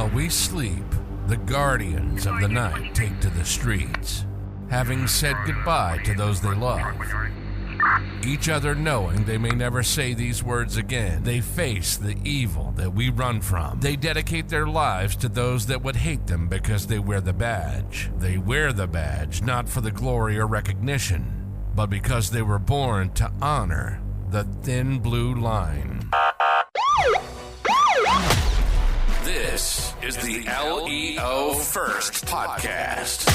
While we sleep, the guardians of the night take to the streets, having said goodbye to those they love. Each other knowing they may never say these words again, they face the evil that we run from. They dedicate their lives to those that would hate them because they wear the badge. They wear the badge not for the glory or recognition, but because they were born to honor the thin blue line. This is the LEO First Podcast.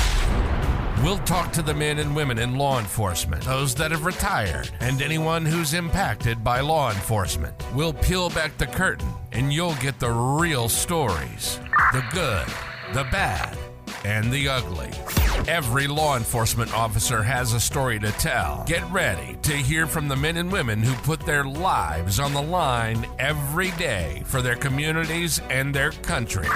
We'll talk to the men and women in law enforcement, those that have retired, and anyone who's impacted by law enforcement. We'll peel back the curtain, and you'll get the real stories. The good, the bad, and the ugly. Every law enforcement officer has a story to tell. Get ready to hear from the men and women who put their lives on the line every day for their communities and their country.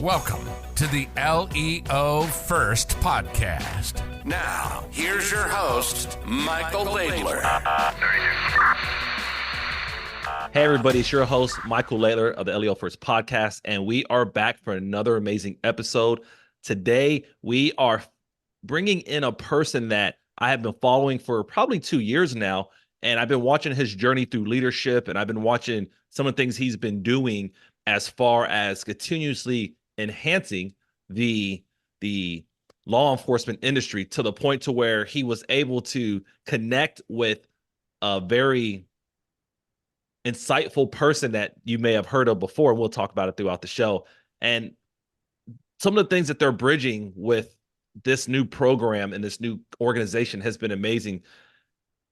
Welcome to the LEO First Podcast. Now, here's your host, Michael Laidler. Hey everybody, it's your host, Michael Laidler of the LEO First Podcast, and we are back for another amazing episode. Today, we are bringing in a person that I have been following for probably 2 years now, and I've been watching his journey through leadership, and I've been watching some of the things he's been doing as far as continuously enhancing the law enforcement industry to the point to where he was able to connect with a very insightful person that you may have heard of before. We'll talk about it throughout the show. And some of the things that they're bridging with this new program and this new organization has been amazing.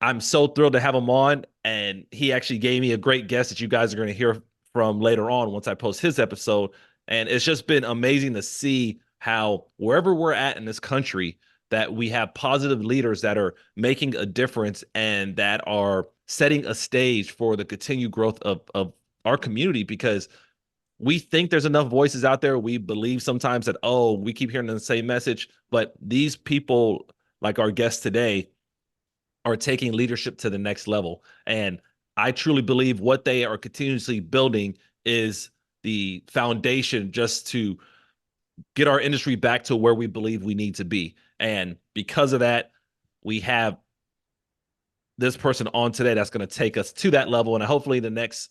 I'm so thrilled to have him on, and he actually gave me a great guest that you guys are going to hear from later on once I post his episode. And it's just been amazing to see how wherever we're at in this country, that we have positive leaders that are making a difference and that are setting a stage for the continued growth of our community, because we think there's enough voices out there. We believe sometimes that, we keep hearing the same message, but these people, like our guest today, are taking leadership to the next level. And I truly believe what they are continuously building is the foundation just to get our industry back to where we believe we need to be. And because of that, we have this person on today that's going to take us to that level. And hopefully the next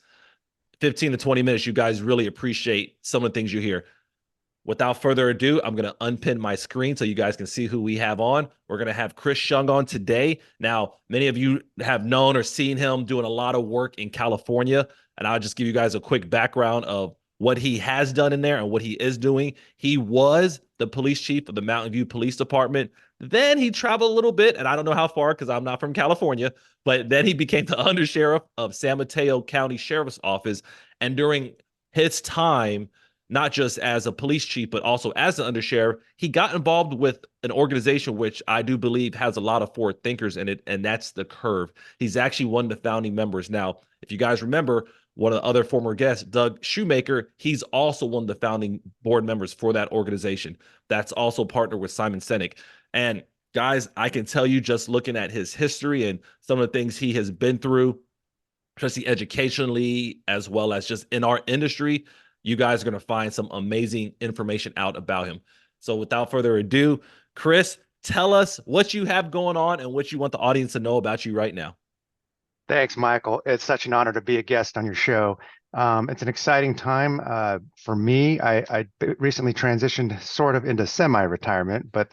15 to 20 minutes, you guys really appreciate some of the things you hear. Without further ado, I'm going to unpin my screen so you guys can see who we have on. We're going to have Chris Hsiung on today. Now, many of you have known or seen him doing a lot of work in California, and I'll just give you guys a quick background of what he has done in there and what he is doing. He was the police chief of the Mountain View Police Department. Then he traveled a little bit, and I don't know how far because I'm not from California, but then he became the Undersheriff of San Mateo County Sheriff's Office. And during his time, not just as a police chief, but also as an undersheriff, he got involved with an organization which I do believe has a lot of forward thinkers in it, and that's the Curve. He's actually one of the founding members. Now, if you guys remember, one of the other former guests, Doug Shoemaker, he's also one of the founding board members for that organization. That's also partnered with Simon Sinek. And guys, I can tell you, just looking at his history and some of the things he has been through, especially educationally, as well as just in our industry, you guys are going to find some amazing information out about him. So without further ado, Chris, tell us what you have going on and what you want the audience to know about you right now. Thanks, Michael. It's such an honor to be a guest on your show. It's an exciting time for me. I recently transitioned sort of into semi-retirement, but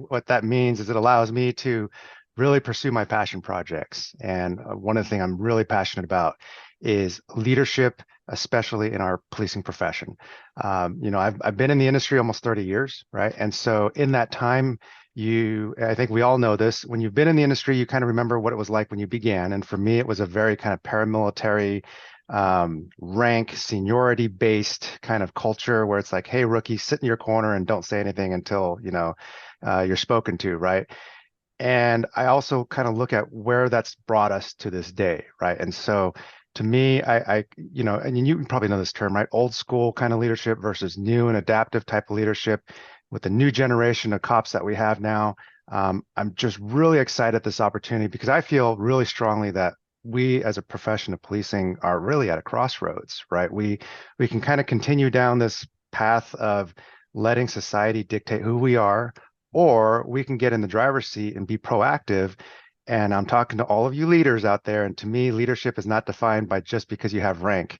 what that means is it allows me to really pursue my passion projects. And one of the things I'm really passionate about is leadership, especially in our policing profession. I've been in the industry almost 30 years, right? And so in that time, I think we all know this, when you've been in the industry, you kind of remember what it was like when you began. And for me, it was a very kind of paramilitary, rank, seniority-based kind of culture where it's like, hey, rookie, sit in your corner and don't say anything until, you're spoken to, right? And I also kind of look at where that's brought us to this day, right? And so to me, and you probably know this term, right? Old school kind of leadership versus new and adaptive type of leadership. With the new generation of cops that we have now, I'm just really excited at this opportunity because I feel really strongly that we as a profession of policing are really at a crossroads, right? We can kind of continue down this path of letting society dictate who we are, or we can get in the driver's seat and be proactive. And I'm talking to all of you leaders out there. And to me, leadership is not defined by just because you have rank.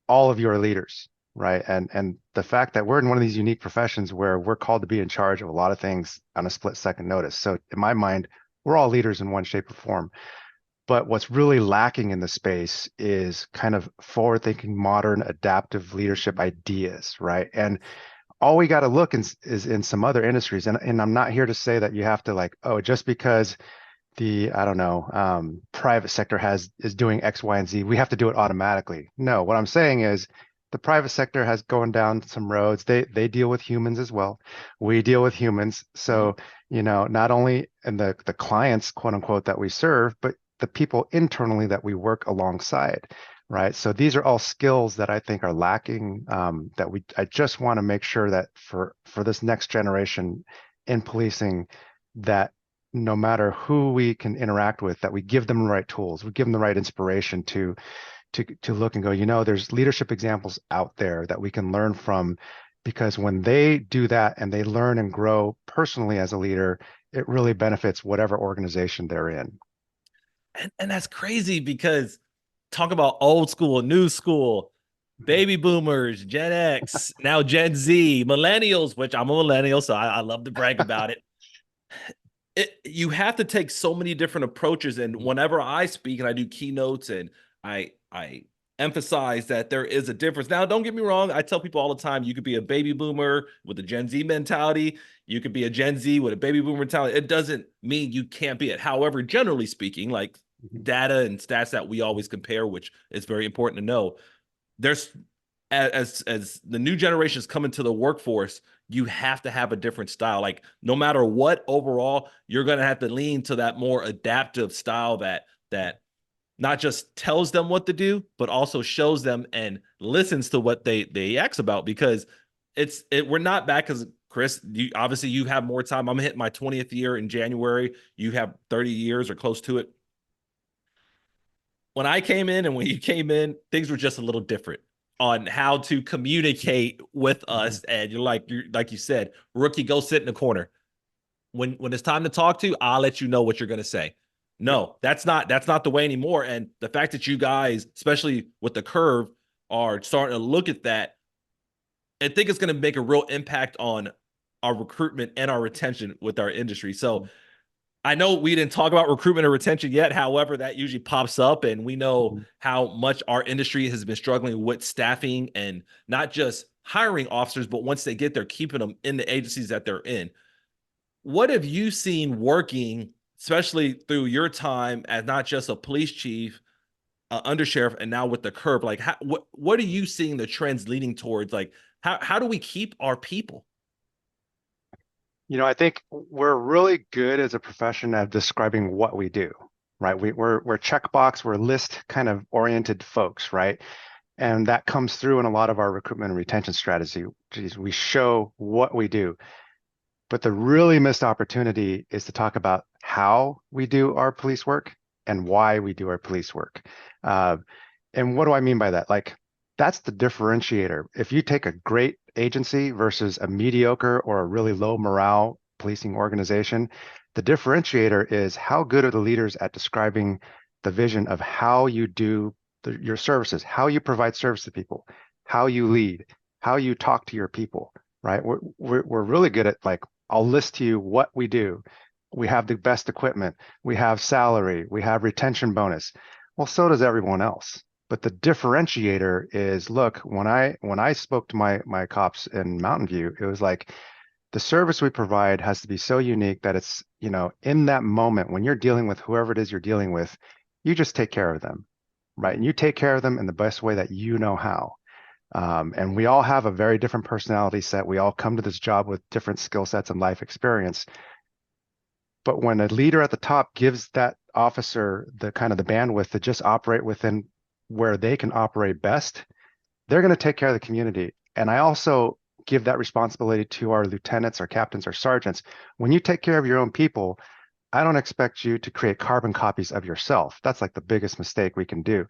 All of you are leaders, right? And the fact that we're in one of these unique professions where we're called to be in charge of a lot of things on a split second notice. So in my mind, we're all leaders in one shape or form. But what's really lacking in the space is kind of forward-thinking, modern, adaptive leadership ideas, right? And all we got to look is in some other industries. And I'm not here to say that you have to like, oh, just because the, I don't know, private sector is doing X, Y, and Z, we have to do it automatically. No, what I'm saying is the private sector has gone down some roads. They deal with humans as well. We deal with humans. So, not only in the clients, quote unquote, that we serve, but the people internally that we work alongside, right? So these are all skills that I think are lacking, I just want to make sure that for this next generation in policing, that no matter who we can interact with, that we give them the right tools, we give them the right inspiration to look and go, there's leadership examples out there that we can learn from, because when they do that and they learn and grow personally as a leader, it really benefits whatever organization they're in. And that's crazy, because talk about old school, new school, baby boomers, Gen X, now Gen Z, millennials, which I'm a millennial, so I love to brag about it. You have to take so many different approaches. And whenever I speak and I do keynotes and I emphasize that there is a difference. Now, don't get me wrong. I tell people all the time, you could be a baby boomer with a Gen Z mentality. You could be a Gen Z with a baby boomer mentality. It doesn't mean you can't be it. However, generally speaking, like data and stats that we always compare, which is very important to know, there's as the new generations come into the workforce, you have to have a different style. Like no matter what, overall, you're going to have to lean to that more adaptive style that not just tells them what to do, but also shows them and listens to what they ask about, because we're not back. Because Chris, you have more time. I'm hitting my 20th year in January. You have 30 years or close to it. When I came in and when you came in, things were just a little different on how to communicate with us. And you're like you said, rookie, go sit in the corner. When it's time to talk to, I'll let you know what you're going to say. No, that's not the way anymore. And the fact that you guys, especially with the curve, are starting to look at that, I think it's going to make a real impact on our recruitment and our retention with our industry. So I know we didn't talk about recruitment or retention yet. However, that usually pops up, and we know how much our industry has been struggling with staffing and not just hiring officers, but once they get there, keeping them in the agencies that they're in. What have you seen working, especially through your time as not just a police chief, undersheriff, and now with the curve? Like, what are you seeing the trends leading towards? Like, how do we keep our people? I think we're really good as a profession at describing what we do, right? We're checkbox, we're list kind of oriented folks, right? And that comes through in a lot of our recruitment and retention strategy. We show what we do. But the really missed opportunity is to talk about how we do our police work and why we do our police work. And what do I mean by that? Like, that's the differentiator. If you take a great agency versus a mediocre or a really low morale policing organization, the differentiator is how good are the leaders at describing the vision of how you do your services, how you provide service to people, how you lead, how you talk to your people, right? We're really good at, like, I'll list to you what we do. We have the best equipment. We have salary. We have retention bonus. Well, so does everyone else. But the differentiator is, look, when I spoke to my cops in Mountain View, it was like the service we provide has to be so unique that it's, in that moment when you're dealing with whoever it is you're dealing with, you just take care of them, right? And you take care of them in the best way that you know how. And we all have a very different personality set. We all come to this job with different skill sets and life experience. But when a leader at the top gives that officer the kind of the bandwidth to just operate within where they can operate best, they're going to take care of the community. And I also give that responsibility to our lieutenants, our captains, our sergeants. When you take care of your own people, I don't expect you to create carbon copies of yourself. That's like the biggest mistake we can do.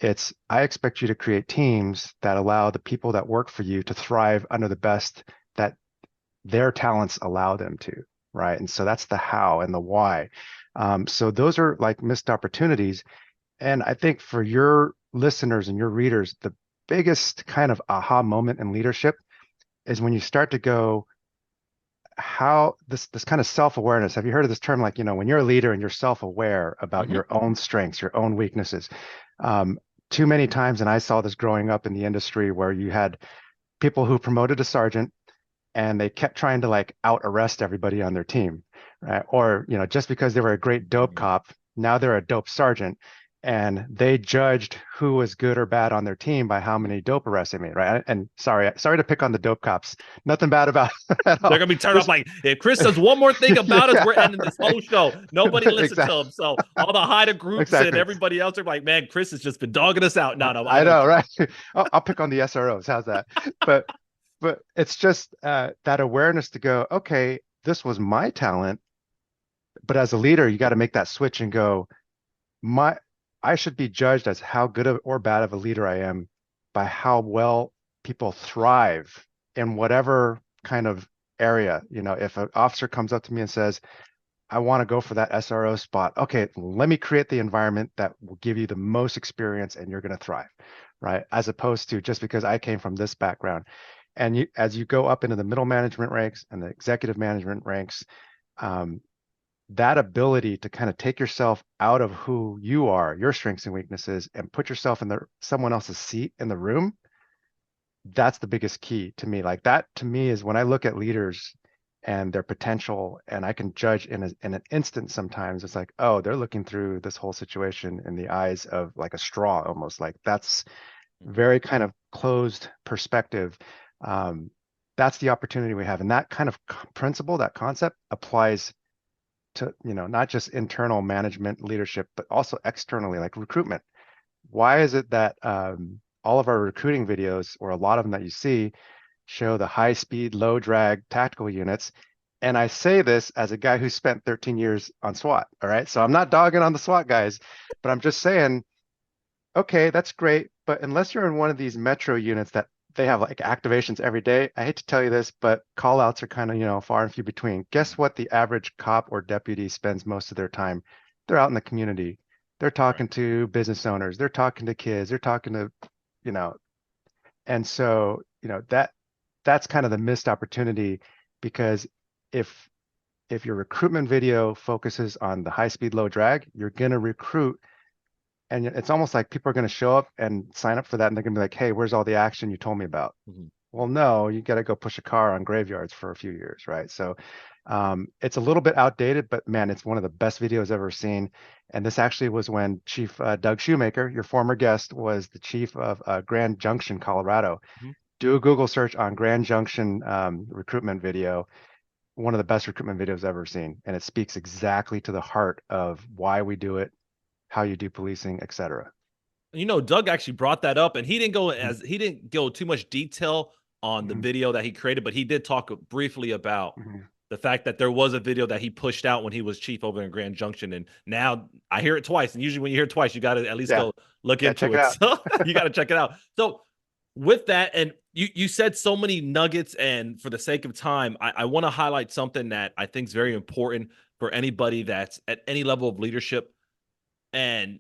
I expect you to create teams that allow the people that work for you to thrive under the best that their talents allow them to, right? And so that's the how and the why. So those are like missed opportunities. And I think for your listeners and your readers, the biggest kind of aha moment in leadership is when you start to go, how this kind of self-awareness. Have you heard of this term? Like, when you're a leader and you're self-aware about your own strengths, your own weaknesses. Too many times, and I saw this growing up in the industry, where you had people who promoted to sergeant and they kept trying to like out arrest everybody on their team, right? Or, just because they were a great dope cop, now they're a dope sergeant, and they judged who was good or bad on their team by how many dope arrests they made, right? And sorry to pick on the dope cops. Nothing bad about it at all. They're gonna be turned off like, if Chris does one more thing about us, we're ending this whole show. Nobody listens to him. So all the hider groups and everybody else are like, man, Chris has just been dogging us out. No, I know, right? I'll pick on the SROs. How's that? But it's just that awareness to go, okay, this was my talent, but as a leader, you got to make that switch and go, I should be judged as how good or bad of a leader I am by how well people thrive in whatever kind of area. If an officer comes up to me and says, I want to go for that SRO spot, okay, let me create the environment that will give you the most experience and you're going to thrive, right? As opposed to just because I came from this background. And as you go up into the middle management ranks and the executive management ranks, that ability to kind of take yourself out of who you are, your strengths and weaknesses, and put yourself in someone else's seat in the room, that's the biggest key to me. Like that to me is when I look at leaders and their potential, and I can judge in an instant sometimes. It's like, oh, they're looking through this whole situation in the eyes of like a straw almost. Like that's very kind of closed perspective. That's the opportunity we have. And that kind of principle, that concept applies to, not just internal management leadership, but also externally, like recruitment. Why is it that all of our recruiting videos, or a lot of them that you see, show the high speed, low drag tactical units? And I say this as a guy who spent 13 years on SWAT. All right. So I'm not dogging on the SWAT guys, but I'm just saying, okay, that's great. But unless you're in one of these metro units that they have like activations every day, I hate to tell you this, but call outs are kind of, far and few between. Guess what the average cop or deputy spends most of their time? They're out in the community. They're talking to business owners. They're talking to kids. They're talking to, and so, that's kind of the missed opportunity, because if your recruitment video focuses on the high speed, low drag, you're going to recruit. And it's almost like people are going to show up and sign up for that, and they're going to be like, hey, where's all the action you told me about? Well, no, you got to go push a car on graveyards for a few years, right? So it's a little bit outdated, but man, it's one of the best videos I've ever seen. And this actually was when Chief Doug Shoemaker, your former guest, was the chief of Grand Junction, Colorado. Do a Google search on Grand Junction recruitment video. One of the best recruitment videos I've ever seen. And it speaks exactly to the heart of why we do it, how you do policing, et cetera. Doug actually brought that up, and he didn't go too much detail on the video that he created, but he did talk briefly about the fact that there was a video that he pushed out when he was chief over in Grand Junction. And now I hear it twice. And usually when you hear it twice, you got to at least go look into it. So you got to check it out. So with that, and you said so many nuggets, and for the sake of time, I want to highlight something that I think is very important for anybody that's at any level of leadership. And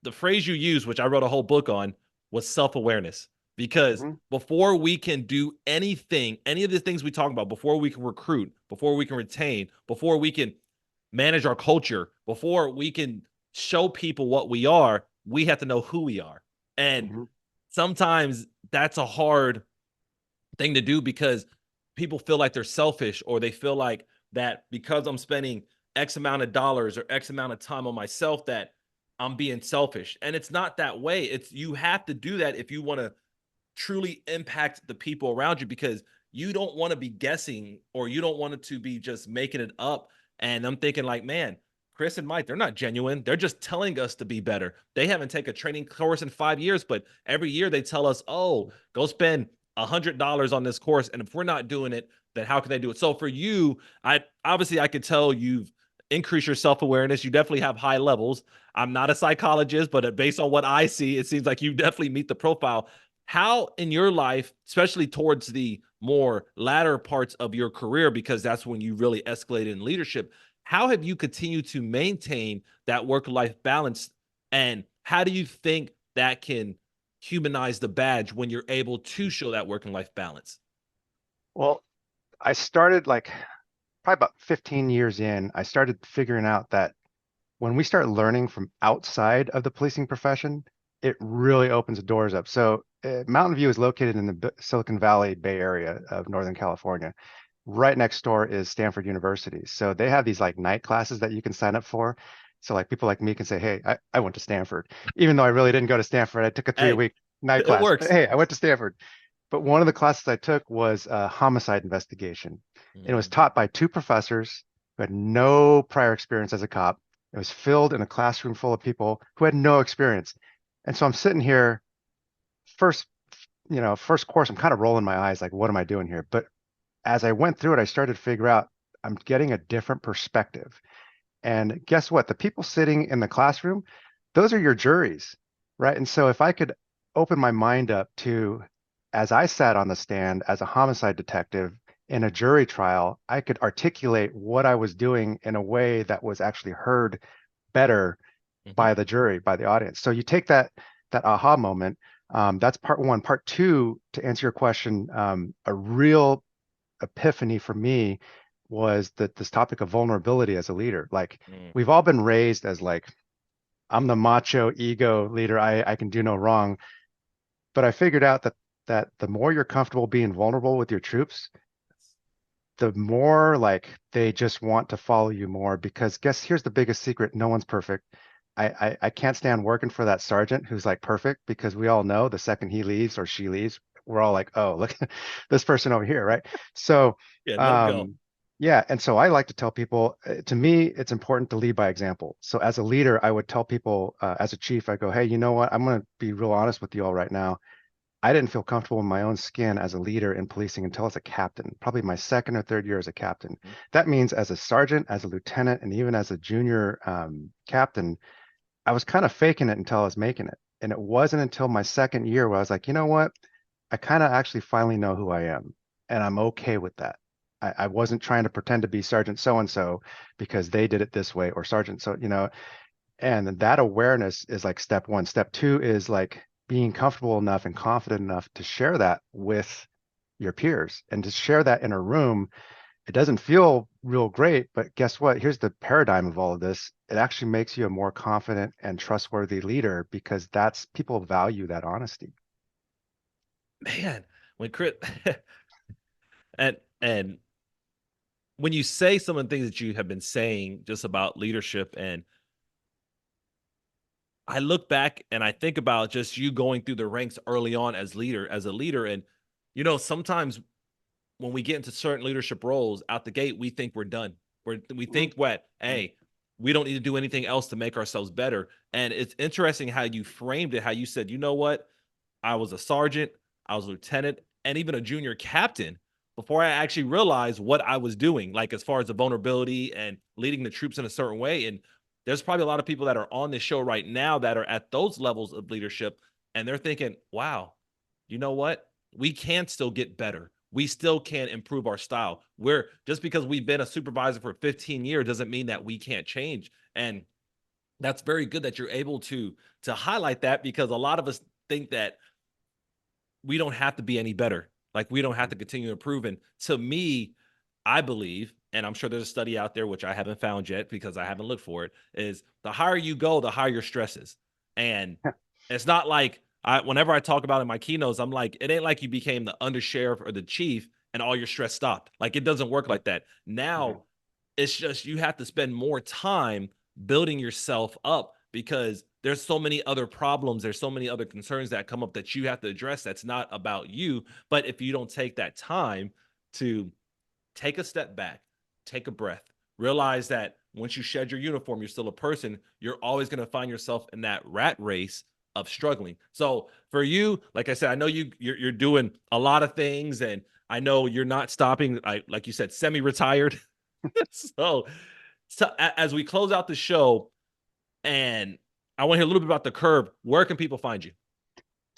the phrase you used, which I wrote a whole book on, was self-awareness. Because before we can do anything, any of the things we talk about, before we can recruit, before we can retain, before we can manage our culture, before we can show people what we are, we have to know who we are. And sometimes that's a hard thing to do, because people feel like they're selfish, or they feel like that because I'm spending X amount of dollars or X amount of time on myself, that I'm being selfish. And it's not that way. You have to do that if you want to truly impact the people around you, because you don't want to be guessing, or you don't want it to be just making it up. And I'm thinking like, man, Chris and Mike, they're not genuine. They're just telling us to be better. They haven't taken a training course in 5 years, but every year they tell us, oh, go spend $100 on this course. And if we're not doing it, then how can they do it? So for you, I could tell you've increase your self-awareness. You definitely have high levels. I'm not a psychologist, but based on what I see, it seems like you definitely meet the profile. How in your life, especially towards the more latter parts of your career, because that's when you really escalated in leadership, how have you continued to maintain that work-life balance? And how do you think that can humanize the badge when you're able to show that work and life balance? Well, I started like probably about 15 years in, I started figuring out that when we start learning from outside of the policing profession, it really opens the doors up. So Mountain View is located in the Silicon Valley Bay Area of Northern California. Right next door is Stanford University. So they have these like night classes that you can sign up for. So like people like me can say, hey, I went to Stanford, even though I really didn't go to Stanford. I took a Hey, 3-week night it class. But works. hey, I went to Stanford. But one of the classes I took was homicide investigation. And it was taught by two professors who had no prior experience as a cop. It was filled in a classroom full of people who had no experience. And so I'm sitting here, first, first course, I'm kind of rolling my eyes like, what am I doing here? But as I went through it, I started to figure out I'm getting a different perspective. And guess what? The people sitting in the classroom, those are your juries, right? And so if I could open my mind up to, as I sat on the stand as a homicide detective in a jury trial, I could articulate what I was doing in a way that was actually heard better by the jury, by the audience. So you take that aha moment. That's part one. Part two, to answer your question, a real epiphany for me was that this topic of vulnerability as a leader. Like we've all been raised as like, I'm the macho ego leader. I can do no wrong. But I figured out that the more you're comfortable being vulnerable with your troops, the more like they just want to follow you more, because here's the biggest secret. No one's perfect. I can't stand working for that sergeant who's like perfect, because we all know the second he leaves or she leaves, we're all like, oh, look at this person over here, right? So Yeah, let it go. yeah, and so I like to tell people, to me, it's important to lead by example. So as a leader, I would tell people, as a chief, I go, hey, you know what? I'm going to be real honest with you all right now. I didn't feel comfortable in my own skin as a leader in policing until as a captain, probably my second or third year as a captain. That means as a sergeant, as a lieutenant, and even as a junior captain, I was kind of faking it until I was making it. And it wasn't until my second year where I was like, you know what? I kind of actually finally know who I am, and I'm okay with that. I wasn't trying to pretend to be Sergeant so-and-so because they did it this way, or Sergeant so, and that awareness is like step one. Step two is like being comfortable enough and confident enough to share that with your peers, and to share that in a room. It doesn't feel real great, but guess what? Here's the paradigm of all of this. It actually makes you a more confident and trustworthy leader, because people value that honesty. Man, when Chris and when you say some of the things that you have been saying just about leadership, and I look back and I think about just you going through the ranks early on as a leader. And, sometimes when we get into certain leadership roles out the gate, we think we're done. We think hey, we don't need to do anything else to make ourselves better. And it's interesting how you framed it, how you said, you know what? I was a sergeant, I was a lieutenant, and even a junior captain before I actually realized what I was doing, like as far as the vulnerability and leading the troops in a certain way. And there's probably a lot of people that are on this show right now that are at those levels of leadership, and they're thinking, wow, you know what? We can still get better. We still can improve our style. We're just because we've been a supervisor for 15 years doesn't mean that we can't change. And that's very good that you're able to highlight that, because a lot of us think that we don't have to be any better. Like we don't have to continue to improve. And to me, I believe, and I'm sure there's a study out there, which I haven't found yet because I haven't looked for it, is the higher you go, the higher your stress is. And it's not like whenever I talk about it in my keynotes, I'm like, it ain't like you became the undersheriff or the chief and all your stress stopped. Like it doesn't work like that. Now it's just, you have to spend more time building yourself up, because there's so many other problems. There's so many other concerns that come up that you have to address. That's not about you. But if you don't take that time to take a step back, take a breath, realize that once you shed your uniform, you're still a person. You're always going to find yourself in that rat race of struggling. So for you, like I said, I know you're doing a lot of things, and I know you're not stopping. Like you said, semi-retired. So So as we close out the show, and I want to hear a little bit about the Curve, where can people find you?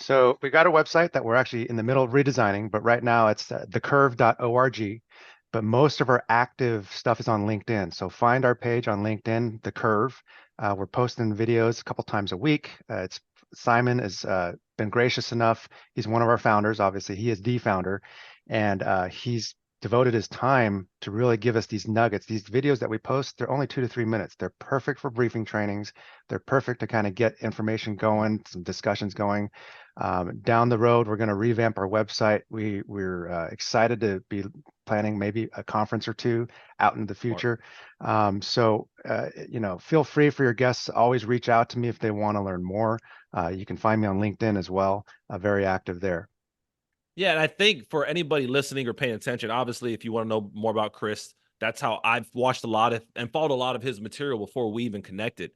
So we got a website that we're actually in the middle of redesigning, but right now it's thecurve.org. But most of our active stuff is on LinkedIn. So find our page on LinkedIn, The Curve. We're posting videos a couple times a week. It's Simon has been gracious enough. He's one of our founders. Obviously, he is the founder, and he's devoted his time to really give us these nuggets. These videos that we post, they're only 2 to 3 minutes. They're perfect for briefing trainings. They're perfect to kind of get information going, some discussions going. Down the road, we're going to revamp our website. We're excited to be planning maybe a conference or two out in the future. So feel free for your guests. Always reach out to me if they want to learn more. You can find me on LinkedIn as well. Very active there. Yeah, and I think for anybody listening or paying attention, obviously, if you want to know more about Chris, that's how I've watched a lot of and followed a lot of his material before we even connected.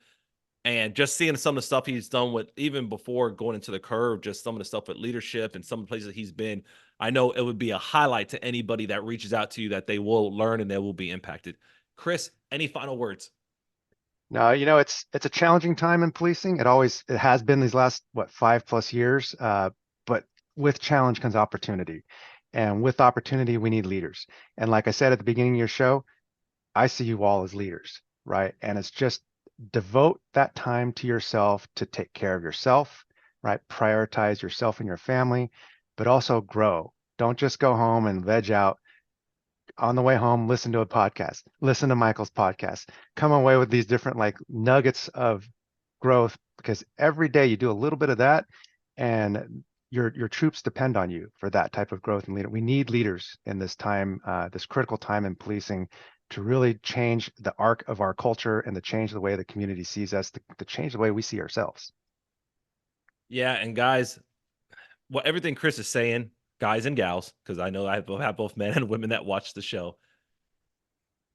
And just seeing some of the stuff he's done with, even before going into the Curve, just some of the stuff with leadership and some places he's been, I know it would be a highlight to anybody that reaches out to you that they will learn and they will be impacted. Chris, any final words? No, it's a challenging time in policing. It has been these last 5+ years. But with challenge comes opportunity, and with opportunity we need leaders. And like I said at the beginning of your show, I see you all as leaders, right? And it's just devote that time to yourself to take care of yourself, right? Prioritize yourself and your family, but also grow. Don't just go home and veg out. On the way home, listen to a podcast, listen to Michael's podcast, come away with these different nuggets of growth, because every day you do a little bit of that, and your troops depend on you for that type of growth and leader. We need leaders in this time, this critical time in policing, to really change the arc of our culture and to change the way the community sees us, to change the way we see ourselves. Yeah, and guys, everything Chris is saying, guys and gals, because I know I have both men and women that watch the show,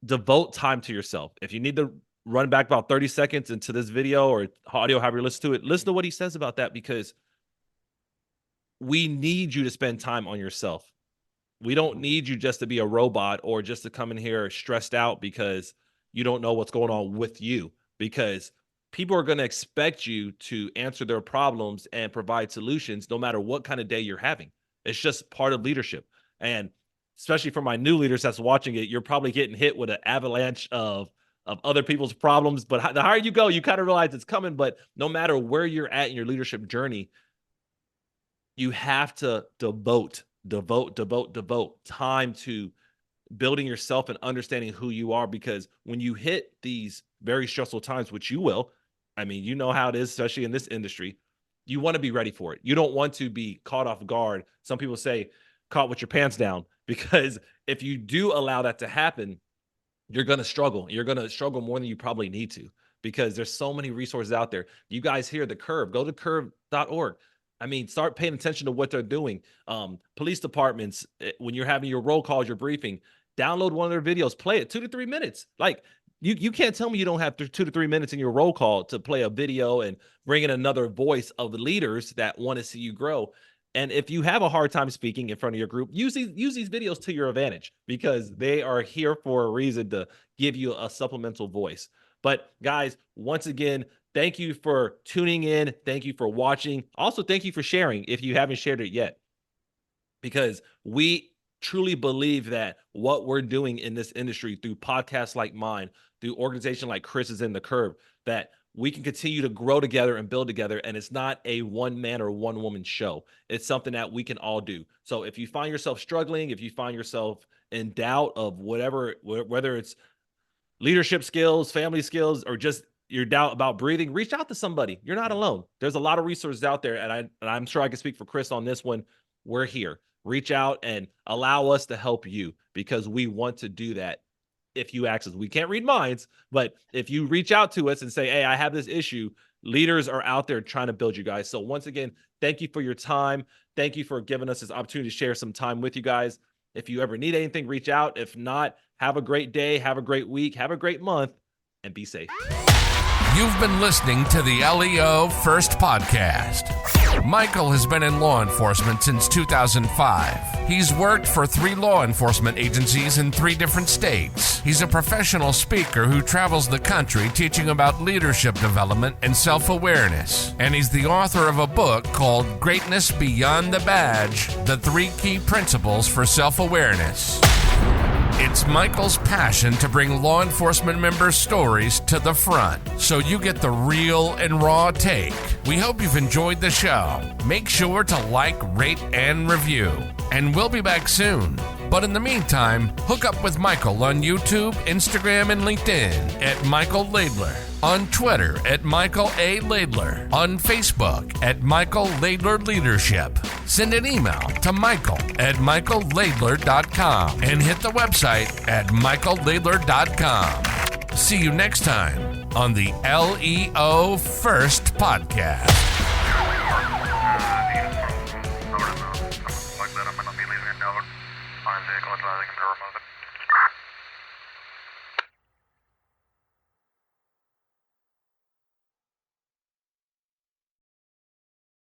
devote time to yourself. If you need to run back about 30 seconds into this video or audio, however you listen to it, listen to what he says about that, because we need you to spend time on yourself. We don't need you just to be a robot or just to come in here stressed out because you don't know what's going on with you, because people are going to expect you to answer their problems and provide solutions no matter what kind of day you're having. It's just part of leadership. And especially for my new leaders that's watching it, you're probably getting hit with an avalanche of other people's problems. But the higher you go, you kind of realize it's coming. But no matter where you're at in your leadership journey, you have to devote time to building yourself and understanding who you are, because when you hit these very stressful times, which you will, I mean, you know how it is, especially in this industry, you want to be ready for it. You don't want to be caught off guard. Some people say caught with your pants down, because if you do allow that to happen, you're going to struggle. You're going to struggle more than you probably need to, because there's so many resources out there. You guys hear the Curve, go to curve.org. I mean, start paying attention to what they're doing. Police departments, when you're having your roll calls, your briefing, download one of their videos, play it 2 to 3 minutes. Like you can't tell me you don't have 2 to 3 minutes in your roll call to play a video and bring in another voice of the leaders that want to see you grow. And if you have a hard time speaking in front of your group, use these videos to your advantage, because they are here for a reason, to give you a supplemental voice. But guys, once again, thank you for tuning in. Thank you for watching. Also, thank you for sharing if you haven't shared it yet, because we truly believe that what we're doing in this industry through podcasts like mine, through organization like Chris is in the Curve, that we can continue to grow together and build together. And it's not a one man or one woman show. It's something that we can all do. So if you find yourself struggling, if you find yourself in doubt of whatever, whether it's leadership skills, family skills, or just your doubt about breathing, reach out to somebody. You're not alone. There's a lot of resources out there. And I'm sure I can speak for Chris on this one. We're here. Reach out and allow us to help you, because we want to do that. If you ask us, we can't read minds, but if you reach out to us and say, hey, I have this issue, leaders are out there trying to build you guys. So once again, thank you for your time. Thank you for giving us this opportunity to share some time with you guys. If you ever need anything, reach out. If not, have a great day, have a great week, have a great month, and be safe. You've been listening to the LEO First Podcast. Michael has been in law enforcement since 2005. He's worked for 3 law enforcement agencies in 3 different states. He's a professional speaker who travels the country teaching about leadership development and self-awareness. And he's the author of a book called Greatness Beyond the Badge: The 3 Key Principles for Self-Awareness. It's Michael's passion to bring law enforcement members' stories to the front, so you get the real and raw take. We hope you've enjoyed the show. Make sure to like, rate, and review. And we'll be back soon. But in the meantime, hook up with Michael on YouTube, Instagram, and LinkedIn at Michael Laidler, on Twitter at Michael A. Laidler, on Facebook at Michael Laidler Leadership. Send an email to michael@michaellaidler.com and hit the website at michaellaidler.com. See you next time on the LEO First Podcast.